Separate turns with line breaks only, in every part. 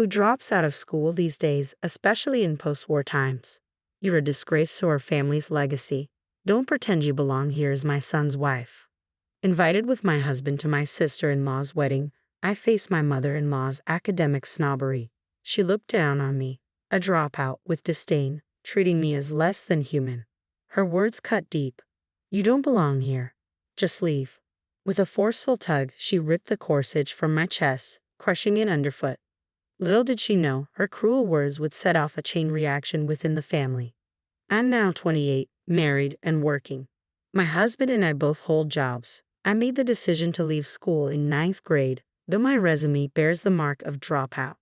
Who drops out of school these days, especially in post-war times? You're a disgrace to our family's legacy. Don't pretend you belong here as my son's wife. Invited with my husband to my sister-in-law's wedding, I faced my mother-in-law's academic snobbery. She looked down on me, a dropout, with disdain, treating me as less than human. Her words cut deep. You don't belong here. Just leave. With a forceful tug, she ripped the corsage from my chest, crushing it underfoot. Little did she know, her cruel words would set off a chain reaction within the family. I'm now 28, married and working. My husband and I both hold jobs. I made the decision to leave school in 9th grade, though my resume bears the mark of dropout.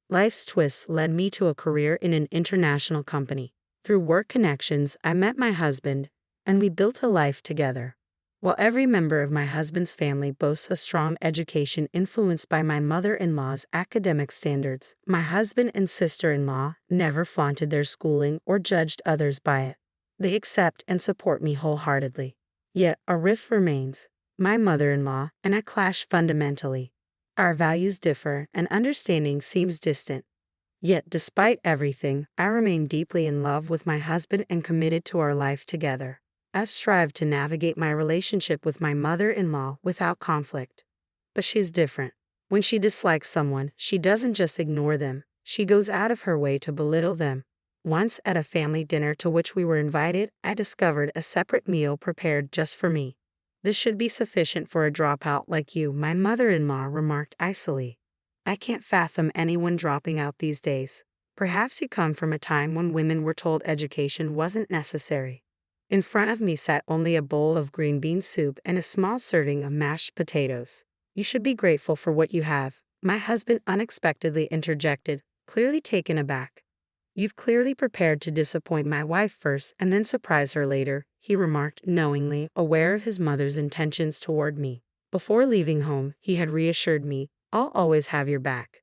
Life's twists led me to a career in an international company. Through work connections, I met my husband, and we built a life together. While every member of my husband's family boasts a strong education influenced by my mother-in-law's academic standards, my husband and sister-in-law never flaunted their schooling or judged others by it. They accept and support me wholeheartedly. Yet a rift remains. My mother-in-law and I clash fundamentally. Our values differ and understanding seems distant. Yet despite everything, I remain deeply in love with my husband and committed to our life together. I've strived to navigate my relationship with my mother-in-law without conflict. But she's different. When she dislikes someone, she doesn't just ignore them. She goes out of her way to belittle them. Once at a family dinner to which we were invited, I discovered a separate meal prepared just for me. This should be sufficient for a dropout like you, my mother-in-law remarked icily. I can't fathom anyone dropping out these days. Perhaps you come from a time when women were told education wasn't necessary. In front of me sat only a bowl of green bean soup and a small serving of mashed potatoes. You should be grateful for what you have, my husband unexpectedly interjected, clearly taken aback. You've clearly prepared to disappoint my wife first and then surprise her later, he remarked knowingly, aware of his mother's intentions toward me. Before leaving home, he had reassured me, I'll always have your back.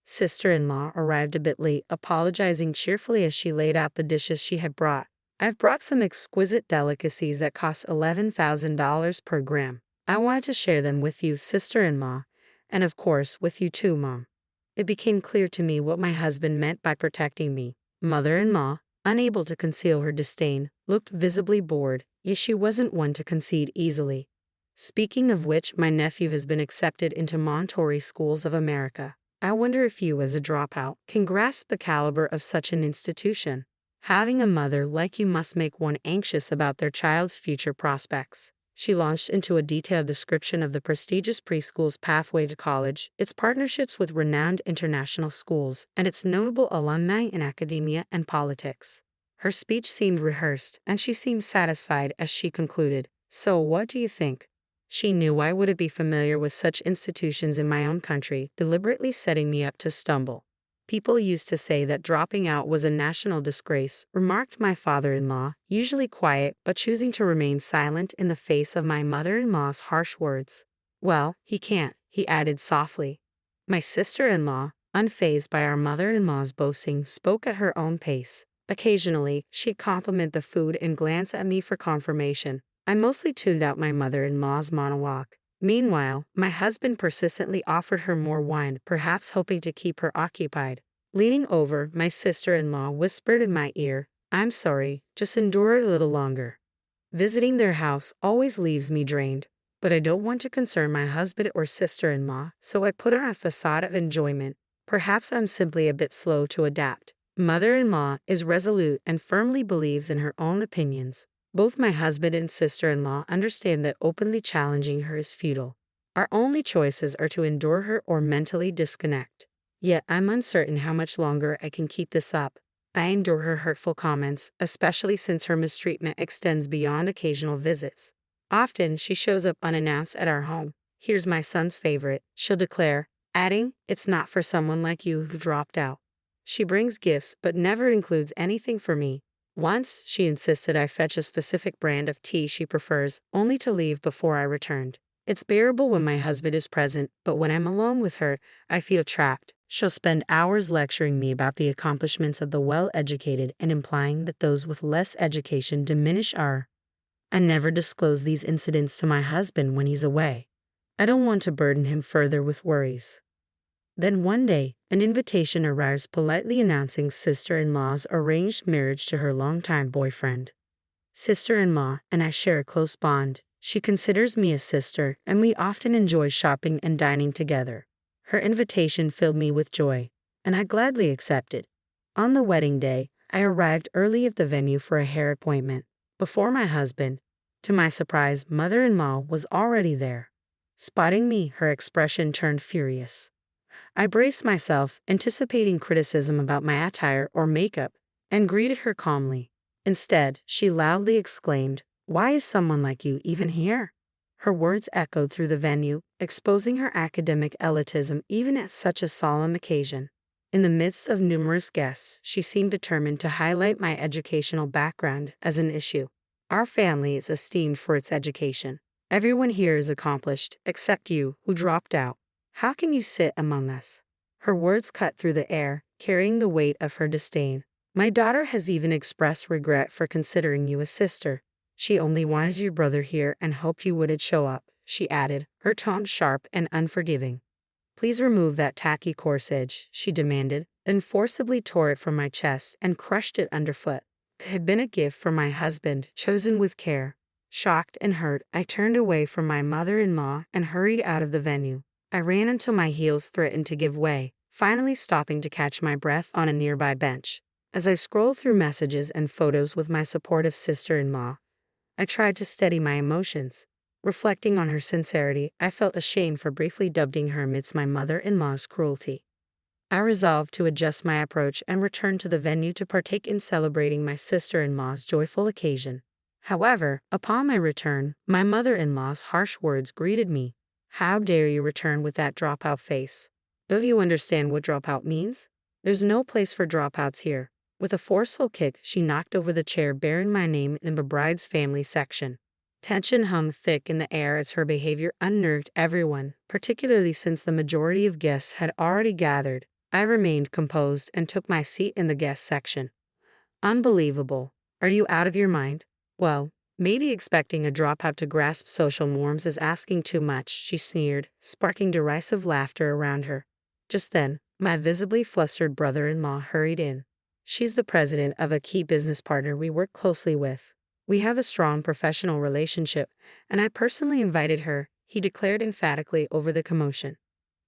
Sister-in-law arrived a bit late, apologizing cheerfully as she laid out the dishes she had brought. I've brought some exquisite delicacies that cost $11,000 per gram. I wanted to share them with you, sister-in-law, and of course with you too, Mom. It became clear to me what my husband meant by protecting me. Mother-in-law, unable to conceal her disdain, looked visibly bored, yet she wasn't one to concede easily. Speaking of which, my nephew has been accepted into Montessori schools of America. I wonder if you, as a dropout, can grasp the caliber of such an institution. Having a mother like you must make one anxious about their child's future prospects. She launched into a detailed description of the prestigious preschool's pathway to college, its partnerships with renowned international schools, and its notable alumni in academia and politics. Her speech seemed rehearsed, and she seemed satisfied as she concluded. So what do you think? She knew I wouldn't be familiar with such institutions in my own country, deliberately setting me up to stumble. People used to say that dropping out was a national disgrace, remarked my father-in-law, usually quiet but choosing to remain silent in the face of my mother-in-law's harsh words. Well, he can't, he added softly. My sister-in-law, unfazed by our mother-in-law's boasting, spoke at her own pace. Occasionally, she'd compliment the food and glance at me for confirmation. I mostly tuned out my mother-in-law's monologue. Meanwhile, my husband persistently offered her more wine, perhaps hoping to keep her occupied. Leaning over, my sister-in-law whispered in my ear, I'm sorry, just endure it a little longer. Visiting their house always leaves me drained, but I don't want to concern my husband or sister-in-law, so I put on a facade of enjoyment. Perhaps I'm simply a bit slow to adapt. Mother-in-law is resolute and firmly believes in her own opinions. Both my husband and sister-in-law understand that openly challenging her is futile. Our only choices are to endure her or mentally disconnect. Yet I'm uncertain how much longer I can keep this up. I endure her hurtful comments, especially since her mistreatment extends beyond occasional visits. Often she shows up unannounced at our home. Here's my son's favorite, she'll declare, adding, it's not for someone like you who dropped out. She brings gifts but never includes anything for me. Once, she insisted I fetch a specific brand of tea she prefers, only to leave before I returned. It's bearable when my husband is present, but when I'm alone with her, I feel trapped. She'll spend hours lecturing me about the accomplishments of the well-educated and implying that those with less education diminish our. I never disclose these incidents to my husband when he's away. I don't want to burden him further with worries. Then one day, an invitation arrives politely announcing sister-in-law's arranged marriage to her longtime boyfriend. Sister-in-law and I share a close bond. She considers me a sister, and we often enjoy shopping and dining together. Her invitation filled me with joy, and I gladly accepted. On the wedding day, I arrived early at the venue for a hair appointment. Before my husband, to my surprise, mother-in-law was already there. Spotting me, her expression turned furious. I braced myself, anticipating criticism about my attire or makeup, and greeted her calmly. Instead, she loudly exclaimed, "Why is someone like you even here?" Her words echoed through the venue, exposing her academic elitism even at such a solemn occasion. In the midst of numerous guests, she seemed determined to highlight my educational background as an issue. Our family is esteemed for its education. Everyone here is accomplished, except you, who dropped out. How can you sit among us? Her words cut through the air, carrying the weight of her disdain. My daughter has even expressed regret for considering you a sister. She only wanted your brother here and hoped you wouldn't show up, she added, her tone sharp and unforgiving. Please remove that tacky corsage, she demanded, then forcibly tore it from my chest and crushed it underfoot. It had been a gift from my husband, chosen with care. Shocked and hurt, I turned away from my mother-in-law and hurried out of the venue. I ran until my heels threatened to give way, finally stopping to catch my breath on a nearby bench. As I scrolled through messages and photos with my supportive sister-in-law, I tried to steady my emotions. Reflecting on her sincerity, I felt ashamed for briefly doubting her amidst my mother-in-law's cruelty. I resolved to adjust my approach and return to the venue to partake in celebrating my sister-in-law's joyful occasion. However, upon my return, my mother-in-law's harsh words greeted me. "How dare you return with that dropout face? Don't you understand what dropout means? There's no place for dropouts here." With a forceful kick, she knocked over the chair bearing my name in the bride's family section. Tension hung thick in the air as her behavior unnerved everyone, particularly since the majority of guests had already gathered. I remained composed and took my seat in the guest section. "Unbelievable. Are you out of your mind? Well, maybe expecting a dropout to grasp social norms is asking too much," she sneered, sparking derisive laughter around her. Just then, my visibly flustered brother-in-law hurried in. She's the president of a key business partner we work closely with. We have a strong professional relationship, and I personally invited her, he declared emphatically over the commotion.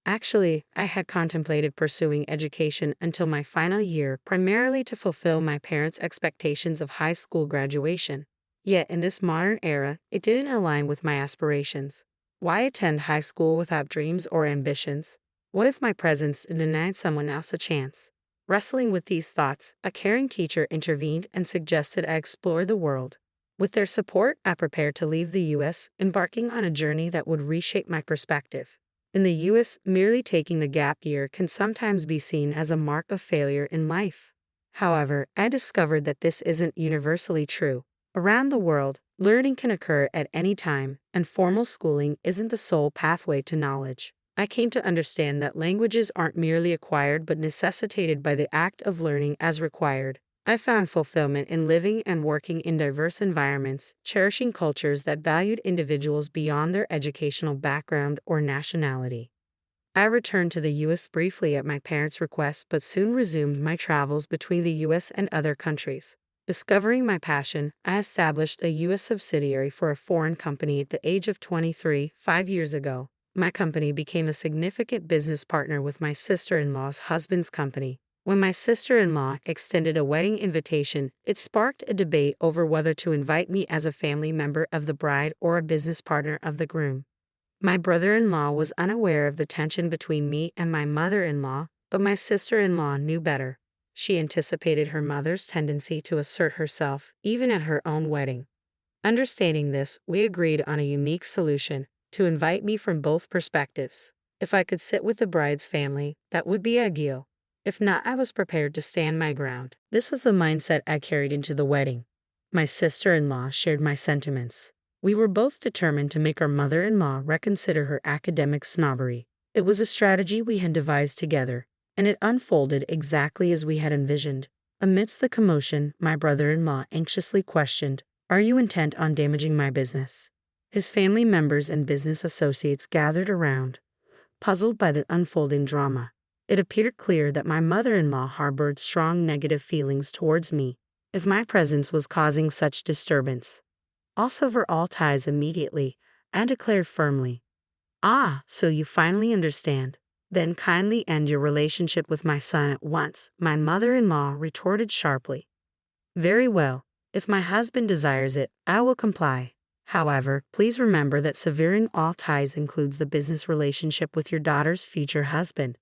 Actually, I had contemplated pursuing education until my final year, primarily to fulfill my parents' expectations of high school graduation. Yet in this modern era, it didn't align with my aspirations. Why attend high school without dreams or ambitions? What if my presence denied someone else a chance? Wrestling with these thoughts, a caring teacher intervened and suggested I explore the world. With their support, I prepared to leave the U.S., embarking on a journey that would reshape my perspective. In the U.S., merely taking the gap year can sometimes be seen as a mark of failure in life. However, I discovered that this isn't universally true. Around the world, learning can occur at any time, and formal schooling isn't the sole pathway to knowledge. I came to understand that languages aren't merely acquired but necessitated by the act of learning as required. I found fulfillment in living and working in diverse environments, cherishing cultures that valued individuals beyond their educational background or nationality. I returned to the U.S. briefly at my parents' request but soon resumed my travels between the U.S. and other countries. Discovering my passion, I established a U.S. subsidiary for a foreign company at the age of 23, 5 years ago. My company became a significant business partner with my sister-in-law's husband's company. When my sister-in-law extended a wedding invitation, it sparked a debate over whether to invite me as a family member of the bride or a business partner of the groom. My brother-in-law was unaware of the tension between me and my mother-in-law, but my sister-in-law knew better. She anticipated her mother's tendency to assert herself, even at her own wedding. Understanding this, we agreed on a unique solution: to invite me from both perspectives. If I could sit with the bride's family, that would be ideal. If not, I was prepared to stand my ground. This was the mindset I carried into the wedding. My sister-in-law shared my sentiments. We were both determined to make our mother-in-law reconsider her academic snobbery. It was a strategy we had devised together, and it unfolded exactly as we had envisioned. Amidst the commotion, my brother-in-law anxiously questioned, "Are you intent on damaging my business?" His family members and business associates gathered around, puzzled by the unfolding drama. It appeared clear that my mother-in-law harbored strong negative feelings towards me if my presence was causing such disturbance. I'll sever all ties immediately, I declared firmly. Ah, so you finally understand. Then kindly end your relationship with my son at once, my mother-in-law retorted sharply. Very well. If my husband desires it, I will comply. However, please remember that severing all ties includes the business relationship with your daughter's future husband.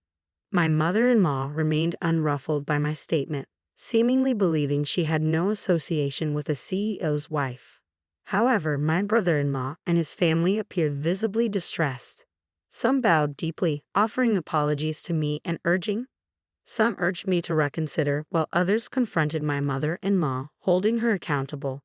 My mother-in-law remained unruffled by my statement, seemingly believing she had no association with a CEO's wife. However, my brother-in-law and his family appeared visibly distressed. Some bowed deeply, offering apologies to me and some urged me to reconsider, while others confronted my mother-in-law, holding her accountable.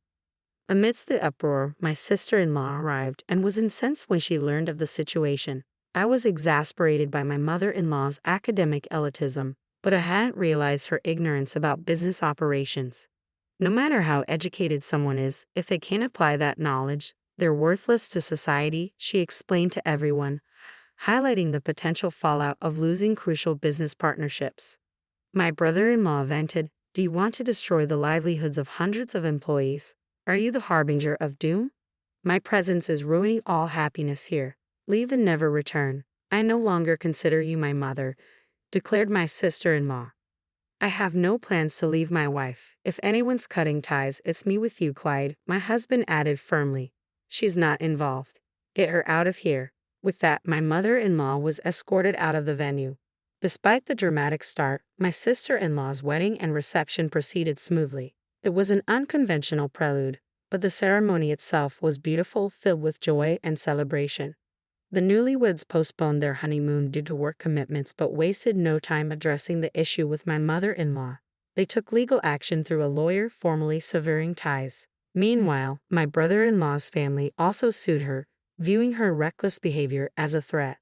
Amidst the uproar, my sister-in-law arrived and was incensed when she learned of the situation. I was exasperated by my mother-in-law's academic elitism, but I hadn't realized her ignorance about business operations. No matter how educated someone is, if they can't apply that knowledge, they're worthless to society, she explained to everyone, highlighting the potential fallout of losing crucial business partnerships. My brother-in-law vented, "Do you want to destroy the livelihoods of hundreds of employees? Are you the harbinger of doom? My presence is ruining all happiness here. Leave and never return. I no longer consider you my mother," declared my sister-in-law. "I have no plans to leave my wife. If anyone's cutting ties, it's me with you, Clyde," my husband added firmly. "She's not involved. Get her out of here." With that, my mother-in-law was escorted out of the venue. Despite the dramatic start, my sister-in-law's wedding and reception proceeded smoothly. It was an unconventional prelude, but the ceremony itself was beautiful, filled with joy and celebration. The newlyweds postponed their honeymoon due to work commitments but wasted no time addressing the issue with my mother-in-law. They took legal action through a lawyer, formally severing ties. Meanwhile, my brother-in-law's family also sued her, viewing her reckless behavior as a threat.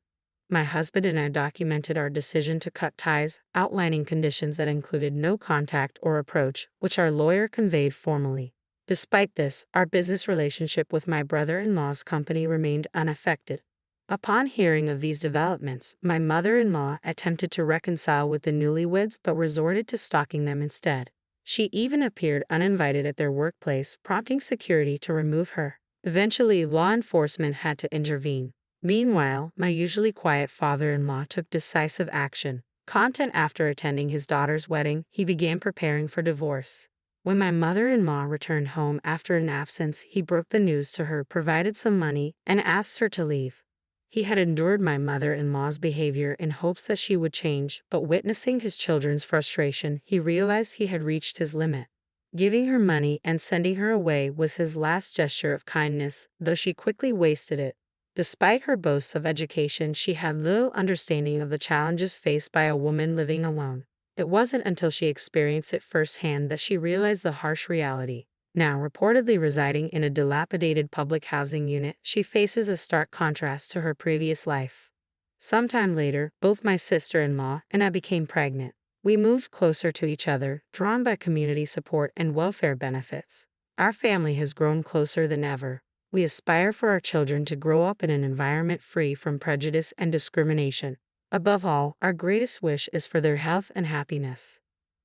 My husband and I documented our decision to cut ties, outlining conditions that included no contact or approach, which our lawyer conveyed formally. Despite this, our business relationship with my brother-in-law's company remained unaffected. Upon hearing of these developments, my mother-in-law attempted to reconcile with the newlyweds but resorted to stalking them instead. She even appeared uninvited at their workplace, prompting security to remove her. Eventually, law enforcement had to intervene. Meanwhile, my usually quiet father-in-law took decisive action. Content after attending his daughter's wedding, he began preparing for divorce. When my mother-in-law returned home after an absence, he broke the news to her, provided some money, and asked her to leave. He had endured my mother-in-law's behavior in hopes that she would change, but witnessing his children's frustration, he realized he had reached his limit. Giving her money and sending her away was his last gesture of kindness, though she quickly wasted it. Despite her boasts of education, she had little understanding of the challenges faced by a woman living alone. It wasn't until she experienced it firsthand that she realized the harsh reality. Now reportedly residing in a dilapidated public housing unit, she faces a stark contrast to her previous life. Sometime later, both my sister-in-law and I became pregnant. We moved closer to each other, drawn by community support and welfare benefits. Our family has grown closer than ever. We aspire for our children to grow up in an environment free from prejudice and discrimination. Above all, our greatest wish is for their health and happiness.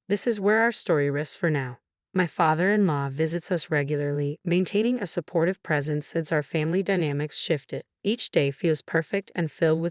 This is where our story rests for now. My father-in-law visits us regularly, maintaining a supportive presence since our family dynamics shifted. Each day feels perfect and filled with